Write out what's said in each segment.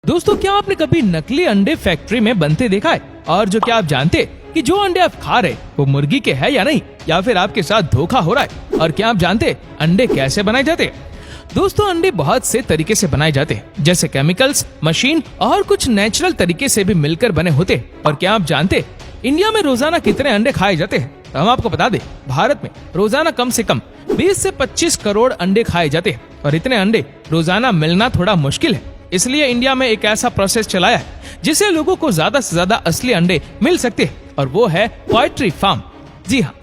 दोस्तों, क्या आपने कभी नकली अंडे फैक्ट्री में बनते देखा है? और जो क्या आप जानते कि जो अंडे आप खा रहे वो मुर्गी के है या नहीं, या फिर आपके साथ धोखा हो रहा है? और क्या आप जानते अंडे कैसे बनाए जाते हैं? दोस्तों, अंडे बहुत से तरीके से बनाए जाते हैं, जैसे केमिकल्स, मशीन और कुछ नेचुरल तरीके से भी मिलकर बने होते हैं। और क्या आप जानते इंडिया में रोजाना कितने अंडे खाए जाते हैं? तो हम आपको बता दें, भारत में रोजाना कम से कम 20 से 25 करोड़ अंडे खाए जाते हैं। और इतने अंडे रोजाना मिलना थोड़ा मुश्किल है, इसलिए इंडिया में एक ऐसा प्रोसेस चलाया है जिससे लोगों को ज्यादा से ज्यादा असली अंडे मिल सकते हैं, और वो है पोल्ट्री फार्म। जी हाँ,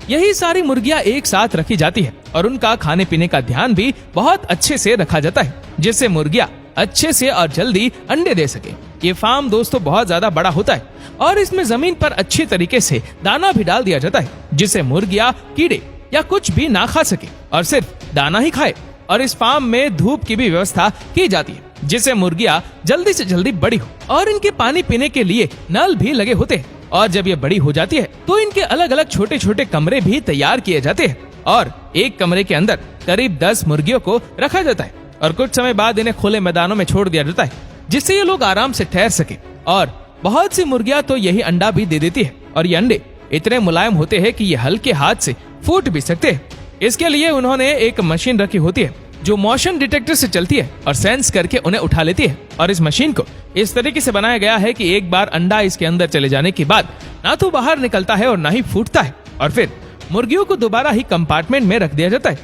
यही सारी मुर्गियां एक साथ रखी जाती है और उनका खाने पीने का ध्यान भी बहुत अच्छे से रखा जाता है, जिससे मुर्गियां अच्छे से और जल्दी अंडे दे सके। ये फार्म दोस्तों बहुत ज्यादा बड़ा होता है और इसमें जमीन पर अच्छी तरीके से दाना भी डाल दिया जाता है, जिससे मुर्गियां कीड़े या कुछ भी ना खा सके और सिर्फ दाना ही खाए। और इस फार्म में धूप की भी व्यवस्था की जाती है, जिससे मुर्गियां जल्दी से जल्दी बड़ी हो। और इनके पानी पीने के लिए नल भी लगे होते हैं। और जब ये बड़ी हो जाती है तो इनके अलग अलग छोटे छोटे कमरे भी तैयार किए जाते हैं, और एक कमरे के अंदर करीब 10 मुर्गियों को रखा जाता है। और कुछ समय बाद इन्हें खुले मैदानों में छोड़ दिया जाता है, जिससे ये लोग आराम से ठहर सके। और बहुत सी मुर्गियां तो यही अंडा भी दे देती है, और ये अंडे इतने मुलायम होते हैं कि ये हल्के हाथ से फूट भी सकते हैं। इसके लिए उन्होंने एक मशीन रखी होती है जो मोशन डिटेक्टर से चलती है और सेंस करके उन्हें उठा लेती है। और इस मशीन को इस तरीके से बनाया गया है कि एक बार अंडा इसके अंदर चले जाने के बाद ना तो बाहर निकलता है और ना ही फूटता है, और फिर मुर्गियों को दोबारा ही कंपार्टमेंट में रख दिया जाता है।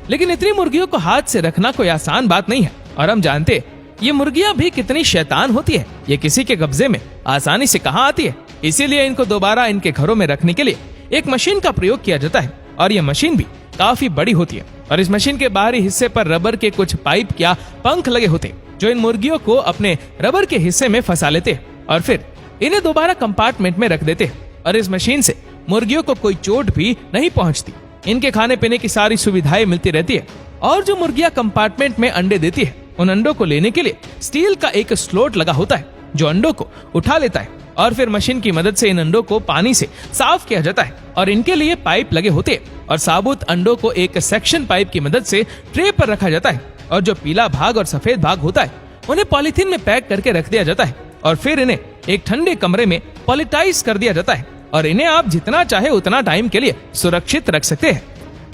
लेकिन इतनी मुर्गियों को हाथ से रखना कोई आसान बात नहीं है, और हम जानते ये मुर्गियां भी कितनी शैतान होती है। ये किसी के कब्जे में आसानी से कहाँ आती है, इसीलिए इनको दोबारा इनके घरों में रखने के लिए एक मशीन का प्रयोग किया जाता है। और ये मशीन भी काफी बड़ी होती है, और इस मशीन के बाहरी हिस्से पर रबर के कुछ पाइप या पंख लगे होते हैं, जो इन मुर्गियों को अपने रबर के हिस्से में फंसा लेते हैं और फिर इन्हें दोबारा कंपार्टमेंट में रख देते हैं। और इस मशीन से मुर्गियों को कोई चोट भी नहीं पहुंचती। इनके खाने पीने की सारी सुविधाएं मिलती रहती है। और जो मुर्गियां कंपार्टमेंट में अंडे देती है, उन अंडों को लेने के लिए स्टील का एक स्लोट लगा होता है, जो अंडों को उठा लेता है। और फिर मशीन की मदद से इन अंडों को पानी से साफ किया जाता है, और इनके लिए पाइप लगे होते हैं। और साबुत अंडों को एक सेक्शन पाइप की मदद से ट्रे पर रखा जाता है, और जो पीला भाग और सफेद भाग होता है उन्हें पॉलीथीन में पैक करके रख दिया जाता है। और फिर इन्हें एक ठंडे कमरे में पॉलिटाइज कर दिया जाता है, और इन्हें आप जितना चाहे उतना टाइम के लिए सुरक्षित रख सकते हैं।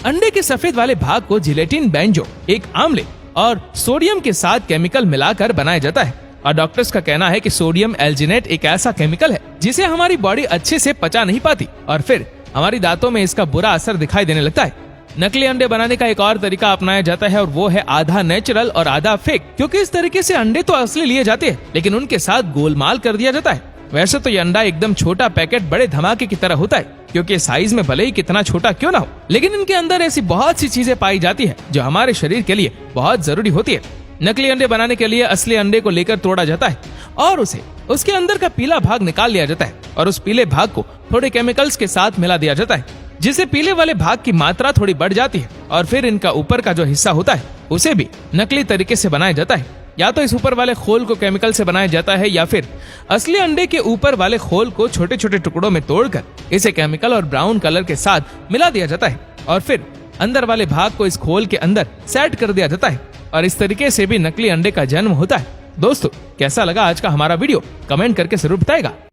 अंडे के सफेद वाले भाग को जिलेटिन बेंजो, एक आम्ल और सोडियम के साथ केमिकल मिलाकर बनाया जाता है। और डॉक्टर्स का कहना है कि सोडियम एल्जिनेट एक ऐसा केमिकल है जिसे हमारी बॉडी अच्छे से पचा नहीं पाती, और फिर हमारी दांतों में इसका बुरा असर दिखाई देने लगता है। नकली अंडे बनाने का एक और तरीका अपनाया जाता है, और वो है आधा नेचुरल और आधा फेक, क्योंकि इस तरीके से अंडे तो असली लिए जाते हैं, लेकिन उनके साथ गोलमाल कर दिया जाता है। वैसे तो ये अंडा एकदम छोटा पैकेट बड़े धमाके की तरह होता है, क्योंकि साइज में भले ही कितना छोटा क्यों ना हो, लेकिन इनके अंदर ऐसी बहुत सी चीजें पाई जाती है जो हमारे शरीर के लिए बहुत जरूरी होती है। नकली अंडे बनाने के लिए असली अंडे को लेकर तोड़ा जाता है, और उसे उसके अंदर का पीला भाग निकाल लिया जाता है, और उस पीले भाग को थोड़े केमिकल्स के साथ मिला दिया जाता है, जिससे पीले वाले भाग की मात्रा थोड़ी बढ़ जाती है। और फिर इनका ऊपर का जो हिस्सा होता है उसे भी नकली तरीके से बनाया जाता है। या तो इस ऊपर वाले खोल को केमिकल से बनाया जाता है, या फिर असली अंडे के ऊपर वाले खोल को छोटे छोटे टुकड़ों में तोड़कर इसे केमिकल और ब्राउन कलर के साथ मिला दिया जाता है, और फिर अंदर वाले भाग को इस खोल के अंदर सेट कर दिया जाता है। और इस तरीके से भी नकली अंडे का जन्म होता है। दोस्तों, कैसा लगा आज का हमारा वीडियो? कमेंट करके जरूर बताएगा।